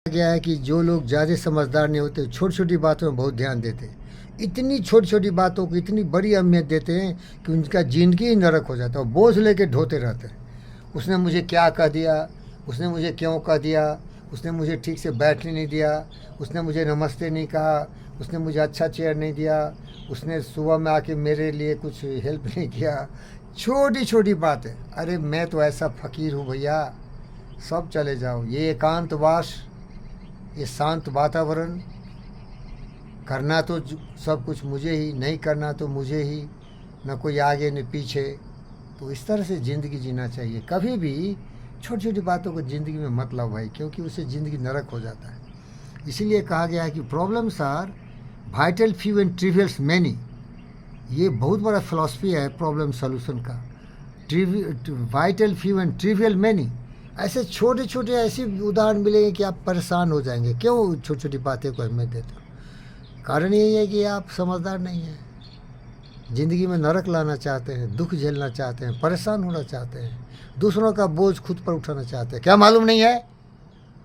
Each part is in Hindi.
गया है कि जो लोग ज़्यादा समझदार नहीं होते छोटी छोटी बातों में बहुत ध्यान देते हैं। इतनी छोटी छोटी बातों को इतनी बड़ी अहमियत देते हैं कि उनका ज़िंदगी ही नरक हो जाता है। बोझ लेके ढोते रहते हैं। उसने मुझे क्या कह दिया, उसने मुझे क्यों कह दिया, उसने मुझे ठीक से बैठने नहीं दिया, उसने मुझे नमस्ते नहीं कहा, उसने मुझे अच्छा चेयर नहीं दिया, उसने सुबह में आके मेरे लिए कुछ हेल्प नहीं किया। छोटी छोटी बातें। अरे मैं तो ऐसा फ़कीर हूँ भैया, सब चले जाओ। ये एकांतवास, ये शांत वातावरण, करना तो सब कुछ मुझे ही, नहीं करना तो मुझे ही, न कोई आगे न पीछे। तो इस तरह से ज़िंदगी जीना चाहिए। कभी भी छोटी छोटी बातों को ज़िंदगी में मत लाओ भाई, क्योंकि उससे ज़िंदगी नरक हो जाता है। इसीलिए कहा गया है कि problems are vital few and trivials many. ये बहुत बड़ा फिलॉसफी है प्रॉब्लम सॉल्यूशन का। Vital few and trivial many. ऐसे छोटे छोटे ऐसे उदाहरण मिलेंगे कि आप परेशान हो जाएंगे। क्यों छोटी छोटी बातें को अहमियत देते हो? कारण यही है कि आप समझदार नहीं हैं। ज़िंदगी में नरक लाना चाहते हैं, दुख झेलना चाहते हैं, परेशान होना चाहते हैं, दूसरों का बोझ खुद पर उठाना चाहते हैं। क्या मालूम नहीं है?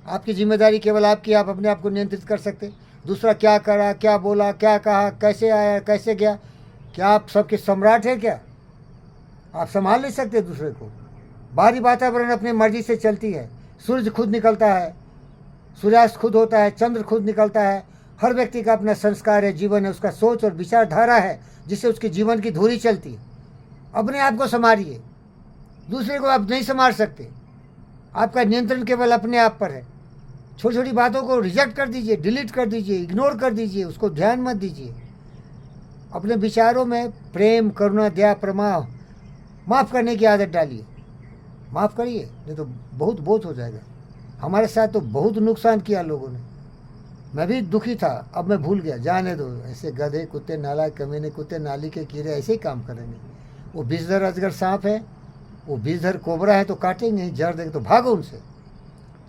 आपकी जिम्मेदारी केवल आपकी, आप अपने आप को नियंत्रित कर सकते। दूसरा क्या करा, क्या बोला, क्या कहा, कैसे आया, कैसे गया, क्या आप सबके सम्राट हैं? क्या आप संभाल नहीं सकते दूसरे को? बाहरी वातावरण अपनी मर्जी से चलती है। सूरज खुद निकलता है, सूर्यास्त खुद होता है, चंद्र खुद निकलता है। हर व्यक्ति का अपना संस्कार है, जीवन है, उसका सोच और विचारधारा है जिससे उसके जीवन की धुरी चलती है। अपने आप को संभालिए, दूसरे को आप नहीं संभाल सकते। आपका नियंत्रण केवल अपने आप पर है। छोटी छोटी बातों को रिजेक्ट कर दीजिए, डिलीट कर दीजिए, इग्नोर कर दीजिए, उसको ध्यान मत दीजिए। अपने विचारों में प्रेम, करुणा, दया, प्रमाव, माफ़ करने की आदत डालिए। माफ़ करिए, नहीं तो बहुत बहुत हो जाएगा। हमारे साथ तो बहुत नुकसान किया लोगों ने। मैं भी दुखी था, अब मैं भूल गया। जाने दो, ऐसे गधे कुत्ते, नालायक कमीने कुत्ते, नाली के कीड़े ऐसे ही काम करेंगे। वो विषधर अजगर सांप है, वो विषधर कोबरा है तो काटेंगे ही, जड़ देंगे तो भागो उनसे।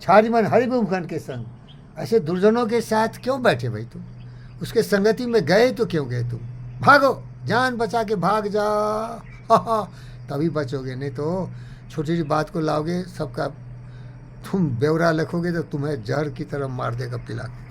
छारी मन हरिभूमखन के संग। ऐसे दुर्जनों के साथ क्यों बैठे भाई तुम? उसके संगति में गए तो क्यों गए तुम? भागो, जान बचा के भाग जाओ। तभी बचोगे, नहीं तो छोटी छोटी बात को लाओगे, सबका तुम ब्यौरा लिखोगे तो तुम्हें जहर की तरह मार देगा पिला के।